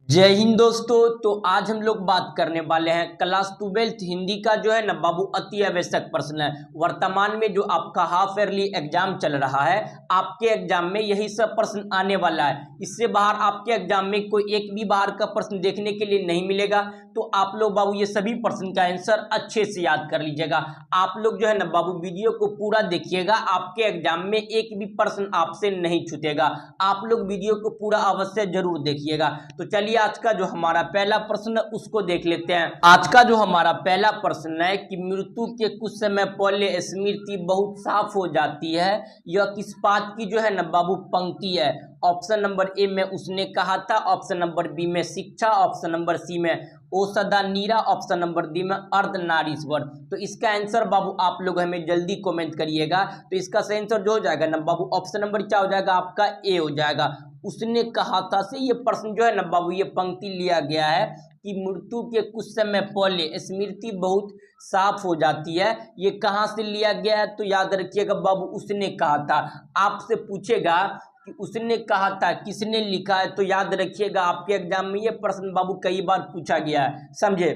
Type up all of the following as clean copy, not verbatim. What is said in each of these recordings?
जय हिंद दोस्तों। तो आज हम लोग बात करने वाले हैं क्लास 12th हिंदी का जो है ना बाबू अति आवश्यक प्रश्न है। वर्तमान में जो आपका हाफ ईयरली एग्जाम चल रहा है, आपके एग्जाम में यही सब प्रश्न आने वाला है। इससे बाहर आपके एग्जाम में कोई एक भी बाहर का प्रश्न देखने के लिए नहीं मिलेगा। तो आप लोग बाबू ये सभी प्रश्न का आंसर अच्छे से याद कर लीजिएगा। आप लोग जो है ना बाबू वीडियो को पूरा देखिएगा, आपके एग्जाम में एक भी प्रश्न आपसे नहीं छूटेगा। आप लोग वीडियो को पूरा अवश्य जरूर देखिएगा। तो चलिए आज का जो हमारा पहला प्रश्न उसको देख लेते हैं। आज का जो हमारा पहला प्रश्न है कि मृत्यु के कुछ समय पहले स्मृति बहुत साफ हो जाती है, यह किस बात की जो है ना बाबू पंक्ति है। ऑप्शन नंबर ए में उसने कहा था, ऑप्शन नंबर बी में शिक्षा, ऑप्शन नंबर सी में ओ सदा नीरा, ऑप्शन नंबर डी में अर्धनारीश्वर। तो इसका आंसर बाबू आप लोग हमें जल्दी कमेंट करिएगा। तो इसका सही आंसर जो हो जाएगा ना बाबू ऑप्शन नंबर क्या हो जाएगा, आपका ए हो जाएगा। उसने कहा था से ये प्रश्न जो है ना बाबू ये पंक्ति लिया गया है कि मृत्यु के कुछ समय पहले स्मृति बहुत साफ हो जाती है। ये कहाँ से लिया गया है तो याद रखिएगा बाबू उसने कहा था। आपसे पूछेगा कि उसने कहा था किसने लिखा है, तो याद रखिएगा आपके एग्जाम में ये प्रश्न बाबू कई बार पूछा गया है, समझे।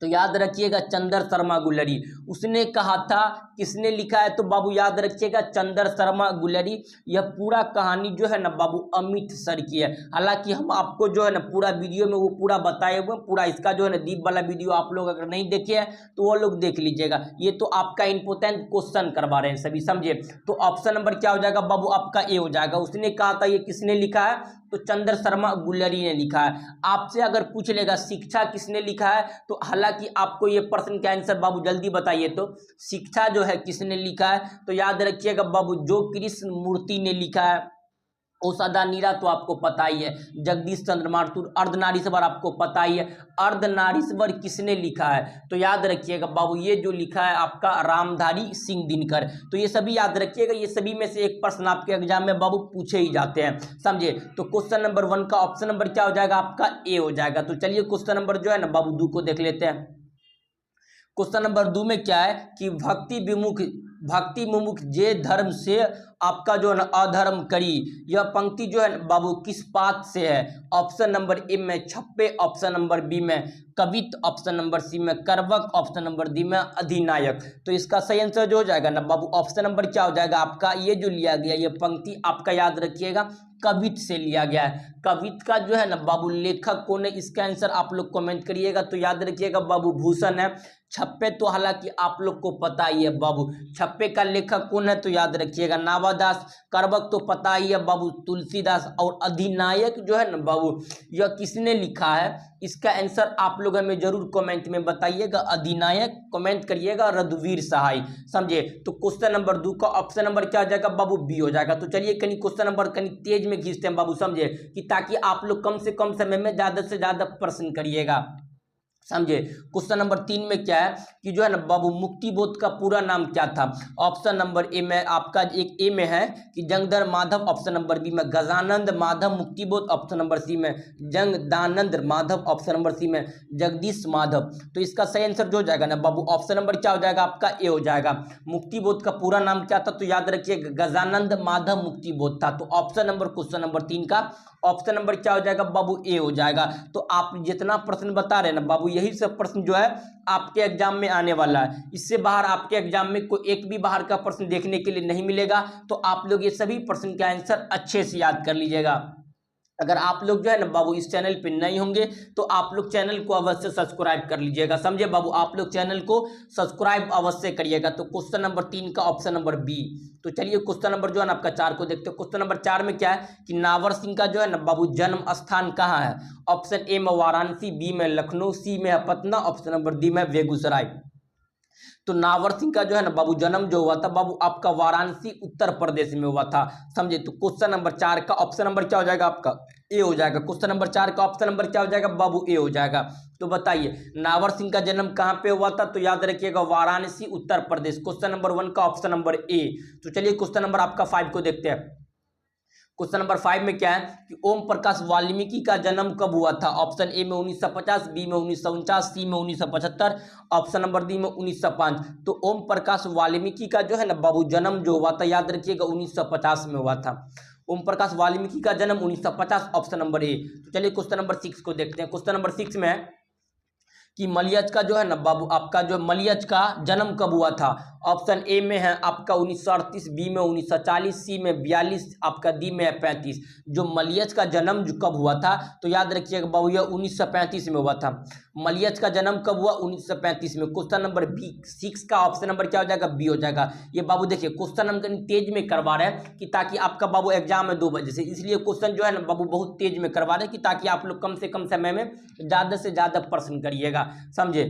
तो याद रखिएगा चंद्र शर्मा गुलरी। उसने कहा था किसने लिखा है तो बाबू याद रखिएगा चंद्र शर्मा गुलरी। यह पूरा कहानी जो है ना बाबू अमित सर की है। हालांकि हम आपको जो है ना पूरा वीडियो में वो पूरा बताए हुए पूरा इसका जो है ना दीप वाला वीडियो आप लोग अगर नहीं देखे हैं तो वो लोग देख लीजिएगा। ये तो आपका इंपोर्टेंट क्वेश्चन करवा रहे हैं सभी, समझे। तो ऑप्शन नंबर क्या हो जाएगा बाबू आपका ए हो जाएगा। उसने कहा था ये किसने लिखा है तो चंद्र शर्मा गुलरी ने लिखा है। आपसे अगर पूछ लेगा शिक्षा किसने लिखा है तो हालांकि आपको ये प्रश्न का आंसर बाबू जल्दी बताइए। तो शिक्षा जो है किसने लिखा है तो याद रखिएगा बाबू जो कृष्ण मूर्ति ने लिखा है। ओ सदा नीरा तो आपको पता ही है, जगदीश चंद्र माथुर। अर्धनारीश्वर आपको पता ही है, अर्धनारीश्वर किसने लिखा है तो याद रखिएगा बाबू ये जो लिखा है आपका रामधारी सिंह दिनकर। तो ये सभी याद रखिएगा, ये सभी में से एक प्रश्न आपके एग्जाम में बाबू पूछे ही जाते हैं, समझे। तो क्वेश्चन नंबर 1 का ऑप्शन नंबर क्या हो जाएगा आपका ए हो जाएगा। तो चलिए क्वेश्चन नंबर जो है ना बाबू 2 को देख लेते हैं। क्वेश्चन नंबर 2 में क्या है कि भक्ति मुमुख जे धर्म से आपका जो है ना अधर्म करी। यह पंक्ति जो है बाबू किस बात से है। ऑप्शन नंबर ए में छप्पे, ऑप्शन नंबर बी में कवित, ऑप्शन नंबर सी में करवक, ऑप्शन नंबर डी में अधिनायक। तो इसका सही आंसर जो हो जाएगा ना बाबू ऑप्शन नंबर क्या हो जाएगा आपका, ये जो लिया गया ये पंक्ति आपका याद रखिएगा कवित से लिया गया है। कवित का जो है ना बाबू लेखक कौन है, इसका आंसर आप लोग कमेंट करिएगा। तो याद रखिएगा बाबू भूषण है। छप्पे तो हालांकि आप लोग को पता ही है बाबू, छप्पे का लेखक कौन है तो याद रखिएगा नावादास। करवक तो पता ही है बाबू तुलसीदास। और अधिनायक जो है ना बाबू यह किसने लिखा है, इसका आंसर आप लोग हमें जरूर कमेंट में बताइएगा। अधिनायक कमेंट करिएगा रघुवीर सहाय, समझे। तो क्वेश्चन नंबर 2 का ऑप्शन नंबर क्या हो जाएगा बाबू बी हो जाएगा। तो चलिए कहीं क्वेश्चन नंबर कहीं तेज में खींचते हैं बाबू, समझे, कि ताकि आप लोग कम से कम समय में ज्यादा से ज्यादा प्रश्न करिएगा, समझे। क्वेश्चन नंबर 3 में क्या है कि जो है ना बाबू मुक्तिबोध का पूरा नाम क्या था। ऑप्शन नंबर ए में आपका एक ए में है कि Jangdhar Madhav, option number B में Gajanand Madhav Muktibodh, option number C में Jangdanand Madhav, option number C में जगदीश माधव। तो इसका सही आंसर जो हो जाएगा ना बाबू ऑप्शन नंबर क्या हो जाएगा आपका ए हो जाएगा। मुक्तिबोध का पूरा नाम क्या था तो याद रखिए गजानंद माधव मुक्तिबोध था। तो ऑप्शन नंबर क्वेश्चन नंबर 3 का ऑप्शन नंबर क्या हो जाएगा बाबू ए हो जाएगा। तो आप जितना प्रश्न बता रहे हैं ना बाबू यही सब प्रश्न जो है आपके एग्जाम में आने वाला है। इससे बाहर आपके एग्जाम में कोई एक भी बाहर का प्रश्न देखने के लिए नहीं मिलेगा। तो आप लोग ये सभी प्रश्न के आंसर अच्छे से याद कर लीजिएगा। अगर आप लोग जो है ना बाबू इस चैनल पे नहीं होंगे तो आप लोग चैनल को अवश्य सब्सक्राइब कर लीजिएगा, समझे बाबू। आप लोग चैनल को सब्सक्राइब अवश्य करिएगा। तो क्वेश्चन नंबर 3 का ऑप्शन नंबर बी। तो चलिए क्वेश्चन नंबर जो है ना आपका 4 को देखते हो। क्वेश्चन नंबर 4 में क्या है कि नावर सिंह का जो है ना बाबू जन्म स्थान कहाँ है। ऑप्शन ए में वाराणसी, बी में लखनऊ, सी में पटना, ऑप्शन नंबर डी में बेगूसराय। तो नावर सिंह का जो है ना बाबू जन्म जो हुआ था बाबू आपका वाराणसी उत्तर प्रदेश में हुआ था, समझे। तो क्वेश्चन नंबर 4 का ऑप्शन नंबर क्या हो जाएगा आपका ए हो जाएगा। क्वेश्चन नंबर 4 का ऑप्शन नंबर क्या हो जाएगा बाबू ए हो जाएगा। तो बताइए नावर सिंह का जन्म कहाँ पे हुआ था तो याद रखिएगा वाराणसी उत्तर प्रदेश। क्वेश्चन नंबर 1 का ऑप्शन नंबर ए। तो चलिए क्वेश्चन नंबर आपका 5 को देखते हैं। क्वेश्चन नंबर 5 में क्या है कि ओम प्रकाश वाल्मीकि का जन्म कब हुआ था। ऑप्शन ए में 1950, बी में 1949, सी में 1975, ऑप्शन नंबर डी में 1905। तो ओम प्रकाश वाल्मीकि का जो है ना बाबू जन्म जो हुआ था याद रखिएगा 1950 में हुआ था। ओम प्रकाश वाल्मीकि का जन्म 1950, ऑप्शन नंबर ए। तो चलिए क्वेश्चन नंबर 6 को देखते हैं। क्वेश्चन नंबर 6 में है कि मलियज का जो है ना बाबू आपका जो मलियज का जन्म कब हुआ था। ऑप्शन ए में है आपका 1938, बी में 1940, सी में 42, आपका डी में है 35। जो मलियज का जन्म जो कब हुआ था तो याद रखिएगा बाबू यह 1935 में हुआ था। मलियज का जन्म कब हुआ? 1935 में। क्वेश्चन नंबर बी 6 का ऑप्शन नंबर क्या हो जाएगा? बी हो जाएगा। ये बाबू देखिए क्वेश्चन हम तेज में करवा रहे हैं कि ताकि आपका बाबू एग्जाम है 2 बजे से, इसलिए क्वेश्चन जो है ना बाबू बहुत तेज में करवा रहे हैं कि ताकि आप लोग कम से कम समय में ज्यादा से ज्यादा प्रश्न करिएगा, समझे।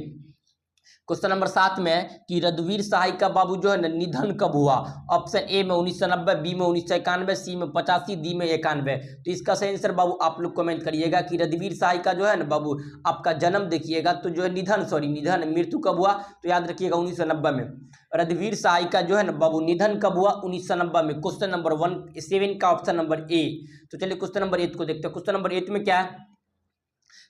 क्वेश्चन नंबर 7 में है कि रघुवीर सहाय का बाबू जो है ना निधन कब हुआ। ऑप्शन ए में 1990, बी में 1991, सी में 85, डी में 91। तो इसका सही आंसर बाबू आप लोग कमेंट करिएगा कि रघुवीर सहाय का जो है ना बाबू आपका जन्म देखिएगा तो जो है निधन मृत्यु कब हुआ तो याद रखिएगा 1990 में। रघुवीर सहाय का जो है ना बाबू निधन कब हुआ? 1990 में। क्वेश्चन नंबर 17 का ऑप्शन नंबर ए। तो चलिए क्वेश्चन नंबर 8 को देखते हैं। क्वेश्चन नंबर 8 में क्या है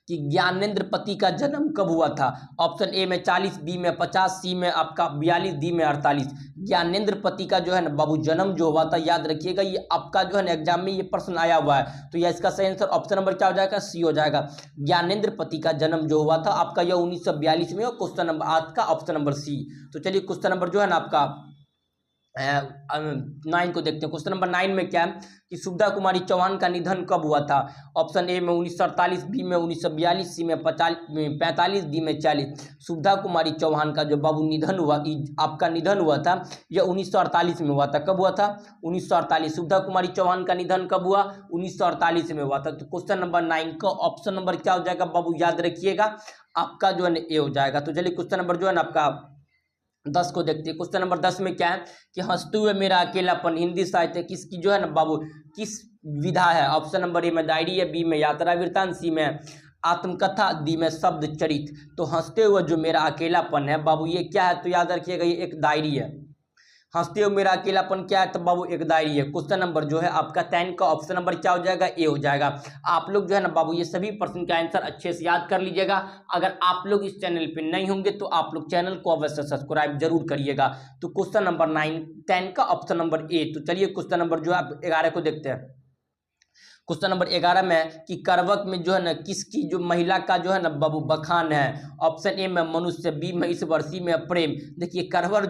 कि ज्ञानेंद्र पति का जन्म कब हुआ था। ऑप्शन ए में 40, बी में 50, सी में आपका 42, डी में 48। ज्ञानेंद्र पति का जो है ना बाबू जन्म जो हुआ था याद रखिएगा, ये आपका जो है ना एग्जाम में ये प्रश्न आया हुआ है, तो यह इसका सही आंसर ऑप्शन नंबर क्या हो जाएगा? सी हो जाएगा। ज्ञानेंद्र पति का जन्म जो हुआ था आपका यह 1942 में, और क्वेश्चन नंबर 8 का ऑप्शन नंबर सी। तो चलिए क्वेश्चन नंबर जो है ना आपका 9 को देखते हैं। क्वेश्चन नंबर 9 में क्या है कि सुविधा कुमारी चौहान का निधन कब हुआ था। ऑप्शन ए में 1948, बी में 1942, सी में 45, डी में 40। सुविधा कुमारी चौहान का जो बाबू निधन हुआ आपका निधन हुआ था यह 1948 में हुआ था। कब हुआ था? 1948। सुविधा कुमारी चौहान का निधन कब हुआ? 1948 में हुआ था। तो क्वेश्चन नंबर 9 का ऑप्शन नंबर क्या हो जाएगा बाबू? याद रखिएगा आपका जो है ए हो जाएगा। तो चलिए क्वेश्चन नंबर जो है ना आपका 10 को देखते हैं। क्वेश्चन नंबर 10 में क्या है कि हंसते हुए मेरा अकेलापन हिंदी साहित्य किसकी जो है ना बाबू किस विधा है। ऑप्शन नंबर ए में डायरी है, बी में यात्रा वृत्तांत, सी में आत्मकथा, डी में शब्द चरित। तो हंसते हुए जो मेरा अकेलापन है बाबू ये क्या है? तो याद रखिएगा ये एक डायरी है। हंसते हुए मेरा अकेलापन क्या है? तो बाबू एक डायरी है। क्वेश्चन नंबर जो है आपका 10 का ऑप्शन नंबर क्या हो जाएगा? ए हो जाएगा। आप लोग जो है ना बाबू ये सभी प्रश्न का आंसर अच्छे से याद कर लीजिएगा। अगर आप लोग इस चैनल पे नहीं होंगे तो आप लोग चैनल को अवश्य सब्सक्राइब जरूर करिएगा। तो क्वेश्चन नंबर 10 का ऑप्शन नंबर ए। तो चलिए क्वेश्चन नंबर जो है आप 11 को देखते हैं। क्वेश्चन नंबर 11 में कि करवक में जो है ना किसकी जो महिला का जो है ना बाबू बखान है। ऑप्शन ए में मनुष्य, बी में ईश्वर, सी में प्रेम। देखिए करवक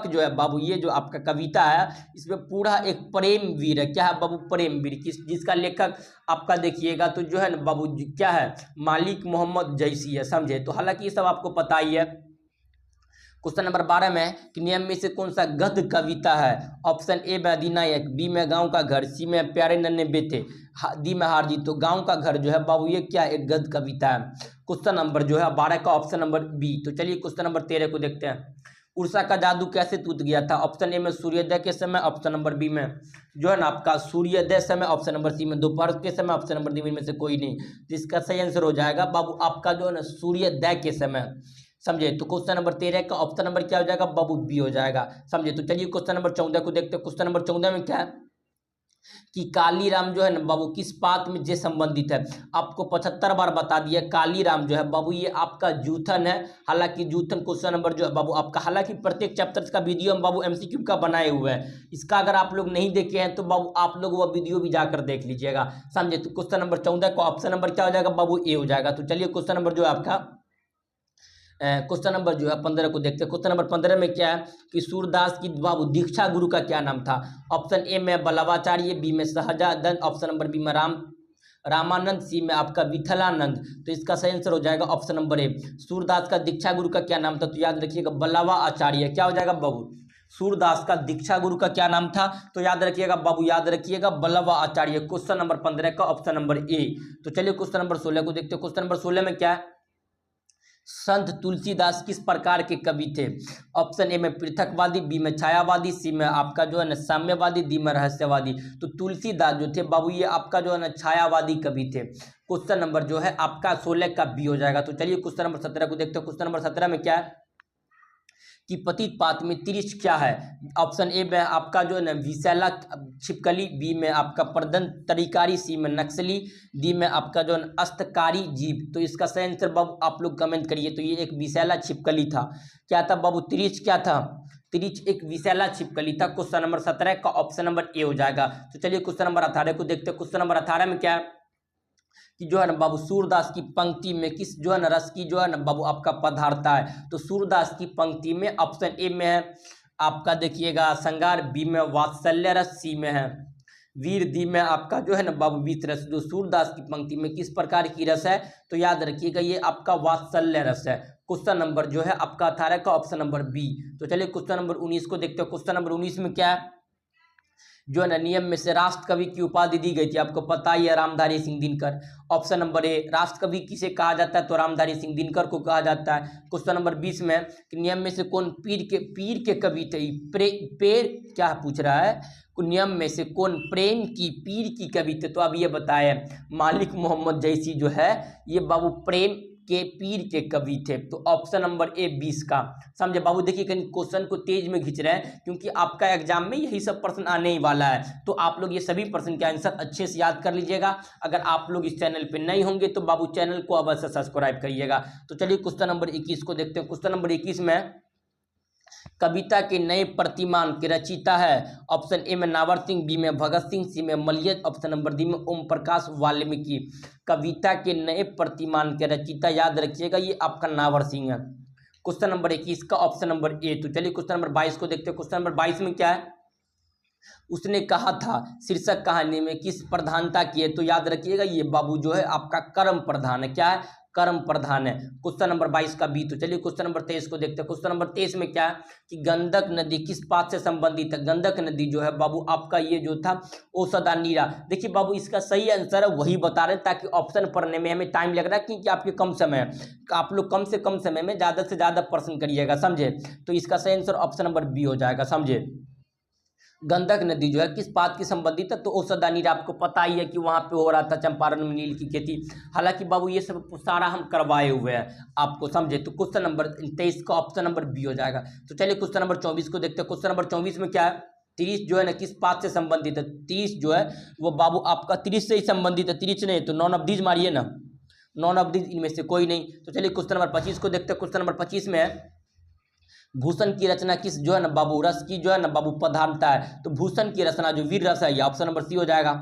जो है बाबू ये जो आपका कविता है इसमें पूरा एक प्रेम वीर है। क्या है बाबू? प्रेम वीर। जिसका लेखक आपका देखिएगा तो जो है ना बाबू क्या है? मालिक मोहम्मद जैसी है, समझे। तो हालांकि ये सब आपको पता ही है। क्वेश्चन नंबर 12 में कि नियम में से कौन सा गद्य कविता है। ऑप्शन ए में अधिनायक, बी में गांव का घर, सी में प्यारे नन्हे बेटे, डी में हार जीत। तो गांव का घर जो है बाबू ये क्या एक गद्य कविता है। क्वेश्चन नंबर जो है 12 का ऑप्शन नंबर बी। तो चलिए क्वेश्चन नंबर 13 को देखते हैं। उड़ीसा का जादू कैसे टूट गया था। ऑप्शन ए में सूर्योदय के समय, ऑप्शन नंबर बी में जो है ना आपका सूर्योदय समय, ऑप्शन नंबर सी में दोपहर के समय, ऑप्शन नंबर डी में से कोई नहीं। तो इसका सही आंसर हो जाएगा बाबू आपका जो है ना सूर्योदय के समय, समझे। तो क्वेश्चन नंबर 13 का ऑप्शन नंबर क्या हो जाएगा बाबू? बी हो जाएगा, समझे। तो चलिए क्वेश्चन नंबर 14 को देखते हैं। क्वेश्चन नंबर 14 में क्या है कि कालीराम जो है ना बाबू किस पात्र में जे संबंधित है। आपको 75 बार बता दिया कालीराम जो है बाबू ये आपका जूथन है। हालांकि जूथन क्वेश्चन नंबर जो है बाबू आपका, हालांकि प्रत्येक चैप्टर का वीडियो हम बाबू एमसीक्यू का बनाए हुए हैं। इसका अगर आप लोग नहीं देखे हैं तो बाबू आप लोग वो वीडियो भी जाकर देख लीजिएगा, समझे। तो क्वेश्चन नंबर 14 का ऑप्शन नंबर क्या हो जाएगा बाबू? ए हो जाएगा। तो चलिए क्वेश्चन नंबर जो है आपका क्वेश्चन नंबर जो है 15 को देखते हैं। क्वेश्चन नंबर 15 में क्या है कि सूरदास की बाबू दीक्षा गुरु का क्या नाम था। ऑप्शन ए में बल्लभाचार्य, बी में सहजानंद, ऑप्शन नंबर बी में रामानंद, सी में आपका विठलानंद। तो इसका सही आंसर हो जाएगा ऑप्शन नंबर ए। सूरदास का दीक्षा गुरु का क्या नाम था। तो याद रखिएगा बल्लभाचार्य। क्या हो जाएगा बाबू? सूरदास का दीक्षा गुरु का क्या नाम था। तो याद रखिएगा बाबू, याद रखिएगा बल्लभाचार्य। क्वेश्चन नंबर 15 का ऑप्शन नंबर ए। तो चलिए क्वेश्चन नंबर 16 को देखते हैं। क्वेश्चन नंबर 16 में क्या है संत तुलसीदास किस प्रकार के कवि थे। ऑप्शन ए में पृथकवादी, बी में छायावादी, सी में आपका जो है ना साम्यवादी, डी में रहस्यवादी। तो तुलसीदास जो थे बाबू ये आपका जो है ना छायावादी कवि थे। क्वेश्चन नंबर जो है आपका 16 का बी हो जाएगा। तो चलिए क्वेश्चन नंबर 17 को देखते हैं। क्वेश्चन नंबर 17 में क्या है कि पतित पात में तिरिश क्या है। ऑप्शन ए में आपका जो है ना विशैला छिपकली, बी में आपका प्रदन तरीकारी, सी में नक्सली, डी में आपका जो है अस्तकारी जीव। तो इसका सही आंसर बाबू आप लोग कमेंट करिए। तो ये एक विशैला छिपकली था। क्या था बाबू? तिरिश क्या था? तिरिच एक विशैला छिपकली था। क्वेश्चन नंबर 17 का ऑप्शन नंबर ए हो जाएगा। तो चलिए क्वेश्चन नंबर 18 को देखते हैं। क्वेश्चन नंबर 18 में क्या है कि जो है ना बाबू सूरदास की पंक्ति में किस जो है ना रस की जो है ना बाबू आपका पदार्थ है। तो सूरदास की पंक्ति में ऑप्शन ए में है आपका देखिएगा श्रृंगार, बी में वात्सल्य रस, सी में है वीर, डी में आपका जो है ना बाबू वित रस। जो सूरदास की पंक्ति में किस प्रकार की रस है तो याद रखिएगा ये आपका वात्सल्य रस है। क्वेश्चन नंबर जो है आपका 18 का ऑप्शन नंबर बी। तो चलिए क्वेश्चन नंबर 19 को देखते हैं। क्वेश्चन नंबर 19 में क्या है जो है ना नियम में से राष्ट्र कवि की उपाधि दी गई थी, आपको पता ही है रामधारी सिंह दिनकर। ऑप्शन नंबर ए राष्ट्र कवि किसे कहा जाता है तो रामधारी सिंह दिनकर को कहा जाता है। क्वेश्चन नंबर 20 में कि नियम में से कौन पीर के कवि थे। क्या पूछ रहा है नियम में से कौन प्रेम की पीर की कवि थे। तो अब ये बताया मालिक मोहम्मद जैसी जो है ये बाबू प्रेम के पीर के कवि थे। तो ऑप्शन नंबर ए 20 का समझे बाबू। देखिए कहीं क्वेश्चन को तेज में खींच रहे हैं क्योंकि आपका एग्जाम में यही सब प्रश्न आने ही वाला है। तो आप लोग ये सभी प्रश्न के आंसर अच्छे से याद कर लीजिएगा। अगर आप लोग इस चैनल पे नए होंगे तो बाबू चैनल को अवश्य सब्सक्राइब करिएगा। तो चलिए क्वेश्चन नंबर 21 को देखते हैं। क्वेश्चन नंबर 21 में कविता के नए प्रतिमान के रचयिता है। ऑप्शन ए में नावर सिंह, बी में भगत सिंह, सी में मलियज, ऑप्शन नंबर डी में ओम प्रकाश वाल्मीकि। कविता के नए प्रतिमान के रचयिता याद रखिएगा ये आपका नावर सिंह है। क्वेश्चन नंबर 21 का ऑप्शन नंबर ए। तो चलिए क्वेश्चन नंबर 22 को देखते हैं। क्वेश्चन नंबर 22 में क्या है उसने कहा था शीर्षक कहानी में किस प्रधानता की है। तो याद रखिएगा ये बाबू जो है आपका कर्म प्रधान है। क्या है कर्म प्रधान है। क्वेश्चन नंबर 22 का बी। तो चलिए क्वेश्चन नंबर 23 को देखते हैं। क्वेश्चन नंबर 23 में क्या है कि गंडक नदी किस पात से संबंधित है। गंडक नदी जो है बाबू आपका ये जो था औषधा नीरा। देखिए बाबू इसका सही आंसर है वही बता रहे ताकि ऑप्शन पढ़ने में हमें टाइम लग रहा है क्योंकि आपके कम समय है। आप लोग कम से कम समय में ज़्यादा से ज़्यादा प्रश्न करिएगा समझे। तो इसका सही आंसर ऑप्शन नंबर बी हो जाएगा समझे। गंडक नदी जो है किस बात की संबंधित है तो औषधा नीरा। आपको पता ही है कि वहाँ पे हो रहा था चंपारण में नील की खेती। हालांकि बाबू ये सब सारा हम करवाए हुए हैं आपको समझे। तो क्वेश्चन नंबर 23 का ऑप्शन नंबर बी हो जाएगा। तो चलिए क्वेश्चन नंबर 24 को देखते हैं। क्वेश्चन नंबर 24 में क्या है 30 जो है ना किस पात से संबंधित है। 30 जो है वो बाबू आपका 30 से ही संबंधित है। 30 नहीं तो नॉन ऑफ दीज मारिए ना, नॉन ऑफ दीज इनमें से कोई नहीं। तो चलिए क्वेश्चन नंबर 25 को देखते हैं। क्वेश्चन नंबर 25 में है भूषण की रचना किस जो है ना बाबू रस की जो है ना बाबू प्रधानता है। तो भूषण की रचना जो वीर रस है ये ऑप्शन नंबर सी हो जाएगा।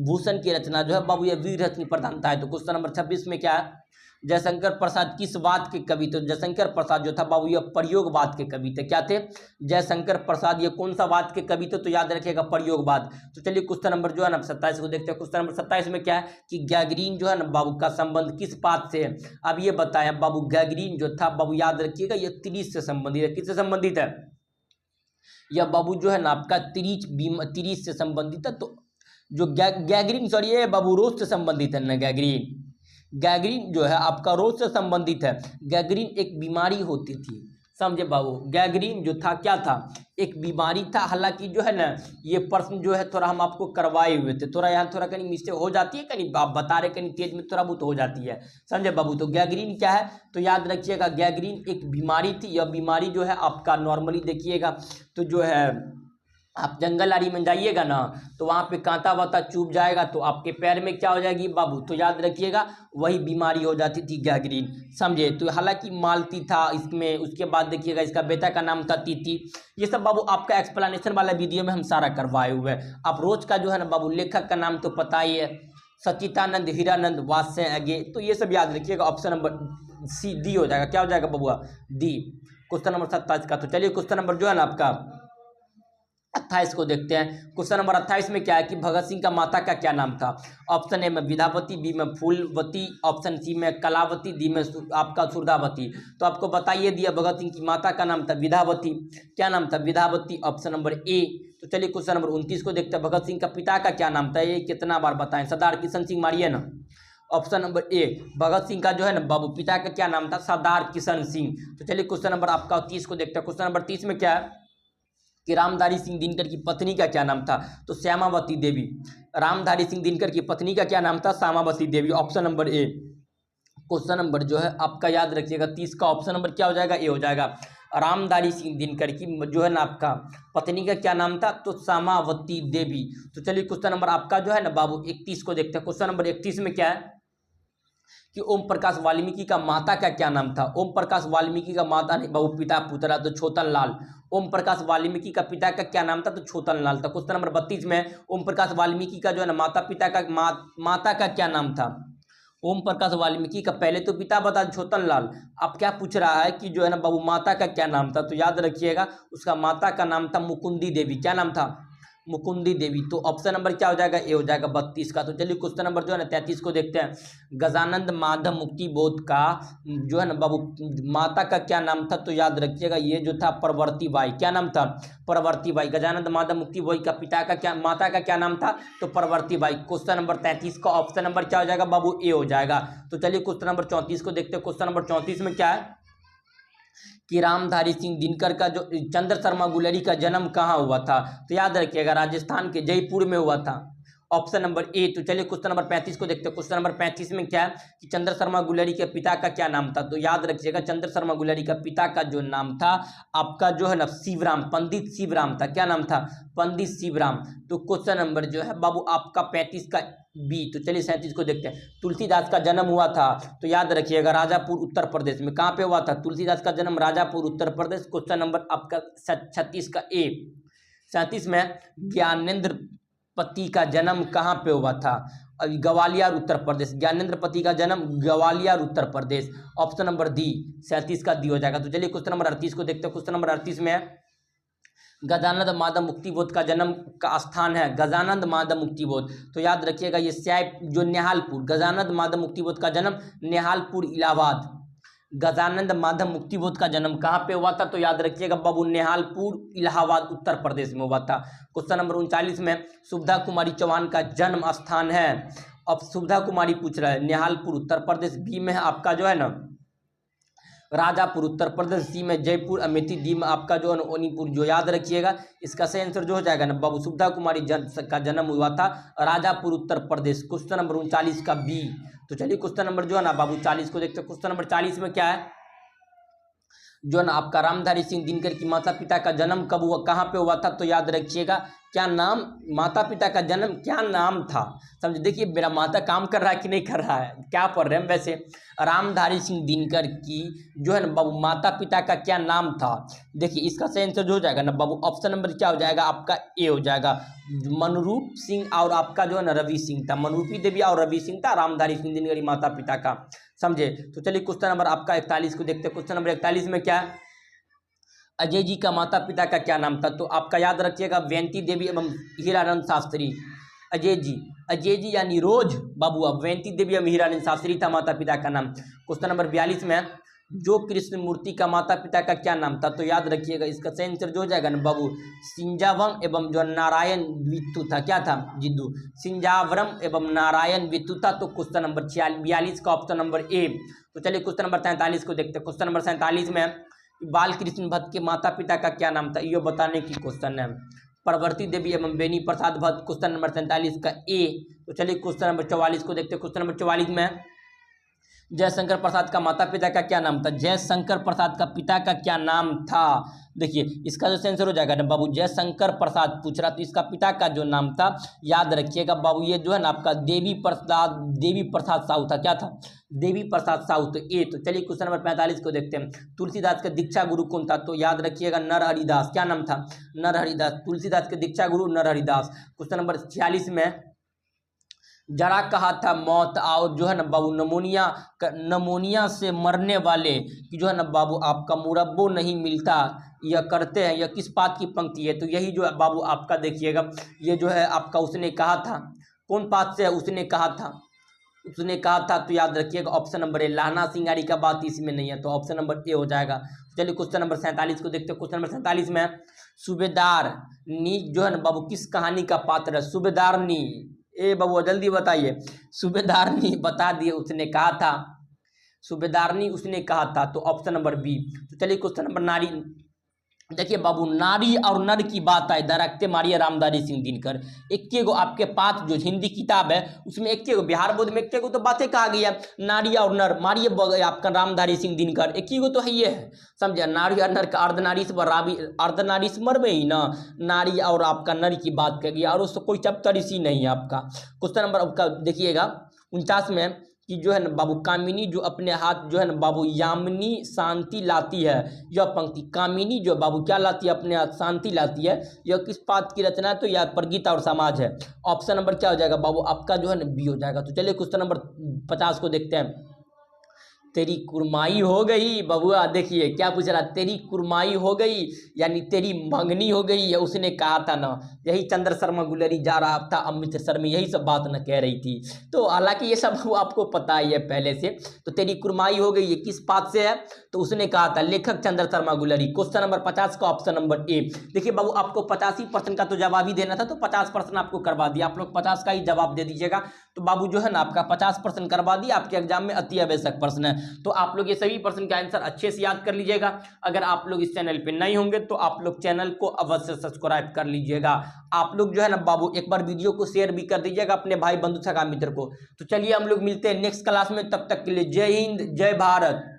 भूषण की रचना जो है बाबू ये वीर रस की प्रधानता है। तो क्वेश्चन नंबर 26 में क्या है जयशंकर प्रसाद किस बात के कवि। तो जयशंकर प्रसाद जो था बाबू ये प्रयोगवाद के कवि थे। क्या थे जयशंकर प्रसाद ये कौन सा बात के कवि थे तो याद रखिएगा प्रयोगवाद। तो चलिए क्वेश्चन नंबर जो है ना 27 को देखते हैं। क्वेश्चन नंबर 27 में क्या है कि गैगरीन जो है ना बाबू का संबंध किस बात से है। अब ये बताया बाबू गैगरीन जो था बाबू याद रखिएगा ये तिरिच से संबंधित है। किससे संबंधित है यह बाबू जो है ना आपका तिरिच से संबंधित है। तो जो गैगरीन सॉरी ये बाबू रोज से संबंधित है ना। गैगरीन जो है आपका रोज से संबंधित है। गैगरीन एक बीमारी होती थी समझे बाबू। गैगरीन जो था क्या था एक बीमारी था। हालांकि जो है ना ये प्रश्न जो है थोड़ा हम आपको करवाए हुए थे। थोड़ा यहाँ थोड़ा कहीं मिस्टेक हो जाती है कहीं आप बता रहे कहीं तेज में थोड़ा बहुत हो जाती है समझे बाबू। तो गैगरीन क्या है तो याद रखिएगा गैगरीन एक बीमारी थी। यह बीमारी जो है आपका नॉर्मली देखिएगा तो जो है आप जंगल आरी में जाइएगा ना तो वहाँ पे कांटा वाता चुभ जाएगा तो आपके पैर में क्या हो जाएगी बाबू। तो याद रखिएगा वही बीमारी हो जाती थी गैगरीन समझे। तो हालांकि मालती था इसमें। उसके बाद देखिएगा इसका बेटा का नाम था तीती। ये सब बाबू आपका एक्सप्लेनेशन वाला वीडियो में हम सारा करवाए हुए हैं। आप रोज का जो है ना बाबू लेखक का नाम तो पता ही है सचितानंद, हीरानंद, वात्स्य अगे। तो ये सब याद रखिएगा। ऑप्शन नंबर सी डी हो जाएगा। क्या हो जाएगा बबुआ डी। क्वेश्चन नंबर 27 का। तो चलिए क्वेश्चन नंबर जो है ना आपका 28 को देखते हैं। क्वेश्चन नंबर 28 में क्या है कि भगत सिंह का माता का क्या नाम था। ऑप्शन ए में विद्यावती, बी में फूलवती, ऑप्शन सी में कलावती, डी में आपका सुरदावती। तो आपको बताइए दिया भगत सिंह की माता का नाम था विद्यावती। क्या नाम था विद्यावती ऑप्शन नंबर ए। तो चलिए क्वेश्चन नंबर 29 को देखते हैं। भगत सिंह का पिता का क्या नाम था ये कितना बार बताएं। सरदार किशन सिंह मारिए ना। ऑप्शन नंबर ए भगत सिंह का जो है ना बाबू पिता का क्या नाम था सरदार किशन सिंह। तो चलिए क्वेश्चन नंबर आपका 30 को देखते हैं। क्वेश्चन नंबर 30 में क्या है कि रामधारी सिंह दिनकर की पत्नी का क्या नाम था। तो श्यामावती देवी। रामधारी सिंह दिनकर की पत्नी का क्या नाम था Shyamavati Devi. Option number A. Question number जो है आपका याद रखिएगा 30 का ऑप्शन नंबर क्या हो जाएगा ए हो जाएगा। रामधारी सिंह दिनकर की जो है ना आपका पत्नी का क्या नाम था तो श्यामावती देवी। तो चलिए क्वेश्चन नंबर आपका जो है ना बाबू 31 को देखते हैं। क्वेश्चन नंबर 31 में क्या है कि ओम प्रकाश वाल्मीकि का माता का क्या नाम था। ओम प्रकाश वाल्मीकि का माता नहीं बाबू पिता पुत्रा, तो छोटन लाल। ओम प्रकाश वाल्मीकि का पिता का क्या नाम था, तो छोटन लाल था। क्वेश्चन नंबर 32 में ओम प्रकाश वाल्मीकि का जो है ना माता पिता का माता का क्या नाम था। ओम प्रकाश वाल्मीकि का पहले तो पिता बता छोटन लाल, अब क्या पूछ रहा है कि जो है ना बाबू माता का क्या नाम था, तो याद रखिएगा उसका माता का नाम था मुकुंदी देवी। क्या नाम था, मुकुंदी देवी। तो ऑप्शन नंबर क्या हो जाएगा, ए हो जाएगा 32 का। तो चलिए क्वेश्चन नंबर जो है ना 33 को देखते हैं। गजानंद माधव मुक्ति बोध का जो है ना बाबू माता का क्या नाम था, तो याद रखिएगा ये जो था परवर्ती बाई। क्या नाम था, परवर्ती बाई। गजानंद माधव मुक्ति बोध का पिता का क्या माता का क्या नाम था, तो परवर्ती बाई। क्वेश्चन नंबर 33 का ऑप्शन नंबर क्या हो जाएगा बाबू, ए हो जाएगा। तो चलिए क्वेश्चन नंबर 34 को देखते हैं। क्वेश्चन नंबर 34 में क्या है कि रामधारी सिंह दिनकर का जो चंद्र शर्मा गुलेरी का जन्म कहाँ हुआ था, तो याद रखिएगा राजस्थान के जयपुर में हुआ था। ऑप्शन नंबर ए। तो चलिए क्वेश्चन नंबर 35 को देखते हैं। क्वेश्चन नंबर 35 में क्या है कि चंद्र शर्मा गुलेरी के पिता का क्या नाम था, तो याद रखिएगा चंद्र शर्मा गुलेरी का पिता का जो नाम था आपका जो है ना शिवराम, पंडित शिवराम था। क्या नाम था, पंडित शिवराम। तो क्वेश्चन नंबर जो है बाबू आपका 35 का बी। तो चलिए 37 को देखते हैं। तुलसीदास का जन्म हुआ था, तो याद रखिएगा राजापुर उत्तर प्रदेश में। कहाँ पे हुआ था, तुलसीदास का जन्म राजापुर उत्तर प्रदेश। क्वेश्चन नंबर आपका 36 का ए। 37 में ज्ञानेंद्र पति का जन्म कहाँ पे हुआ था, ग्वालियर उत्तर प्रदेश। ज्ञानेंद्र पति का जन्म Gwalior Uttar Pradesh. Option number D 37 का डी हो जाएगा। तो चलिए क्वेश्चन नंबर 38 को देखते हैं। क्वेश्चन नंबर 38 में गजानंद माधव मुक्तिबोध का जन्म का स्थान है, गजानंद माधव मुक्तिबोध। तो याद रखिएगा ये साइब जो नेहालपुर, गजानंद माधव मुक्तिबोध का जन्म नेहालपुर इलाहाबाद। गजानंद माधव मुक्तिबोध का जन्म कहाँ पे हुआ था, तो याद रखिएगा बाबू नेहालपुर इलाहाबाद उत्तर प्रदेश में हुआ था। क्वेश्चन नंबर 39 में सुविधा कुमारी चौहान का जन्म स्थान है। अब सुविधा कुमारी पूछ रहा है नेहालपुर उत्तर प्रदेश। बी में है आपका जो है ना राजापुर उत्तर प्रदेश। सी में जयपुर अमेठी। डी में आपका जो है ओनीपुर। जो याद रखिएगा इसका सही आंसर जो हो जाएगा ना बाबू सुविधा कुमारी का जन्म हुआ था राजापुर उत्तर प्रदेश। क्वेश्चन नंबर 39 का बी। तो चलिए क्वेश्चन नंबर जो है ना बाबू 40 को देखते हैं। क्वेश्चन नंबर 40 में क्या है जो है ना आपका रामधारी सिंह दिनकर की माता पिता का जन्म कब हुआ, कहाँ पे हुआ था, तो याद रखिएगा क्या नाम, माता पिता का जन्म क्या नाम था। समझे, देखिए मेरा माता काम कर रहा है कि नहीं कर रहा है, क्या पढ़ रहे हैं वैसे। रामधारी सिंह दिनकर की जो है ना बाबू माता पिता का क्या नाम था। देखिए इसका सही आंसर जो हो जाएगा ना बाबू ऑप्शन नंबर क्या हो जाएगा आपका ए हो जाएगा। मनरूप सिंह और आपका जो है ना रवि सिंह था। मनरूपी देवी और रवि सिंह था रामधारी सिंह दिनकर माता पिता का। समझे। तो चलिए क्वेश्चन नंबर आपका 41 को देखते हैं। क्वेश्चन नंबर 41 में क्या है अजय जी का माता पिता का क्या नाम था, तो आपका याद रखिएगा वैंती देवी एवं हीरानंद शास्त्री। अजय जी यानी रोज बाबू, अब वैंती देवी एवं हीरानंद शास्त्री था माता पिता का नाम। क्वेश्चन नंबर 42 में जो कृष्ण मूर्ति का माता पिता का क्या नाम था, तो याद रखिएगा इसका सही आंसर जो हो जाएगा ना बाबू सिंजावरम एवं जो नारायण वित्तु था। क्या था जिद्दू, सिंजावरम एवं नारायण वित्तु था। तो क्वेश्चन नंबर 42 का ऑप्शन नंबर ए। तो चलिए क्वेश्चन नंबर 43 को देखते हैं। क्वेश्चन नंबर 47 में बाल कृष्ण भट्ट के माता पिता का क्या नाम था, ये बताने की क्वेश्चन है। परवर्ती देवी एवं बेनी प्रसाद भट्ट। क्वेश्चन नंबर 47 का ए। तो चलिए क्वेश्चन नंबर 44 को देखते हैं। क्वेश्चन नंबर 44 में जयशंकर प्रसाद का माता पिता का क्या नाम था। जयशंकर प्रसाद का पिता का क्या नाम था। देखिए इसका जो आंसर हो जाएगा ना बाबू जयशंकर प्रसाद पूछ रहा, तो इसका पिता का जो नाम था याद रखिएगा बाबू ये जो है ना आपका देवी प्रसाद साहू था। क्या था, देवी प्रसाद साहू। तो ए। तो चलिए क्वेश्चन नंबर 45 को देखते हैं। तुलसीदास का दीक्षा गुरु कौन था, तो याद रखिएगा नरहरिदास। क्या नाम था, नरहरिदास। तुलसीदास के दीक्षा गुरु नरहरिदास। क्वेश्चन नंबर 46 में जरा कहा था मौत और जो है ना बाबू नमोनिया से मरने वाले कि जो है ना बाबू आपका मुरब्बो नहीं मिलता यह करते हैं, यह किस बात की पंक्ति है, तो यही जो है बाबू आपका देखिएगा ये जो है आपका उसने कहा था, कौन बात से उसने कहा था, तो याद रखिएगा ऑप्शन नंबर ए। लाना सिंगारी का बात इसमें नहीं है, तो ऑप्शन नंबर ए हो जाएगा। चलिए क्वेश्चन नंबर 47 को देखते हैं। क्वेश्चन नंबर 47 में सूबेदार नी जो है ना बाबू किस कहानी का पात्र है। सूबेदार नी, ए बाबू जल्दी बताइए। सूबेदारनी बता दिए, उसने कहा था, सूबेदारनी उसने कहा था, तो ऑप्शन नंबर बी। तो चलिए क्वेश्चन नंबर नारी। देखिए बाबू नारी और नर की बात आए दरकते मारिए रामधारी सिंह दिनकर। इक्के गो आपके पास जो हिंदी किताब है उसमें इक्के गो बिहार बोर्ड में इक्के गो तो बातें कहा गई है नारी और नर मारिए आपका रामधारी सिंह दिनकर एक ही गो तो है ये है। समझे, नारी और नर का अर्धनारीश्वर में ही ना नारी और आपका नर की बात करेगी और उससे कोई चैप्टर इसी नहीं है आपका। क्वेश्चन नंबर आपका देखिएगा 49 में कि जो है ना बाबू कामिनी जो अपने हाथ जो है ना बाबू यामिनी शांति लाती है, यह पंक्ति कामिनी जो बाबू क्या लाती है, अपने हाथ शांति लाती है, यह किस पाठ की रचना है, तो यह प्रगीता और समाज है। ऑप्शन नंबर क्या हो जाएगा बाबू आपका जो है ना बी हो जाएगा। तो चलिए क्वेश्चन नंबर 50 को देखते हैं। तेरी कुरमाई हो गई बबुआ, देखिए क्या पूछ रहा, तेरी कुरमाई हो गई यानी तेरी मंगनी हो गई है, उसने कहा था ना, यही चंद्र शर्मा गुलेरी जा रहा था अमृतसर में, यही सब बात न कह रही थी। तो हालांकि ये सब आपको पता ही है पहले से। तो तेरी कुरमाई हो गई ये किस बात से है, तो उसने कहा था लेखक चंद्र शर्मा गुलेरी। क्वेश्चन नंबर 50 का ऑप्शन नंबर ए। देखिए बाबू आपको 85% का तो जवाब ही देना था, तो 50% आपको करवा दिया, आप लोग 50 का ही जवाब दे दीजिएगा। तो बाबू जो है ना आपका 50% करवा दिया, आपके एग्जाम में अति आवश्यक प्रश्न है। तो आप लोग ये सभी प्रश्न का आंसर अच्छे से याद कर लीजिएगा। अगर आप लोग इस चैनल पे नए होंगे तो आप लोग चैनल को अवश्य सब्सक्राइब कर लीजिएगा। आप लोग जो है ना बाबू एक बार वीडियो को शेयर भी कर दीजिएगा अपने भाई बंधु सगा मित्र को। तो चलिए हम लोग मिलते हैं नेक्स्ट क्लास में, तब तक के लिए जय हिंद जय भारत।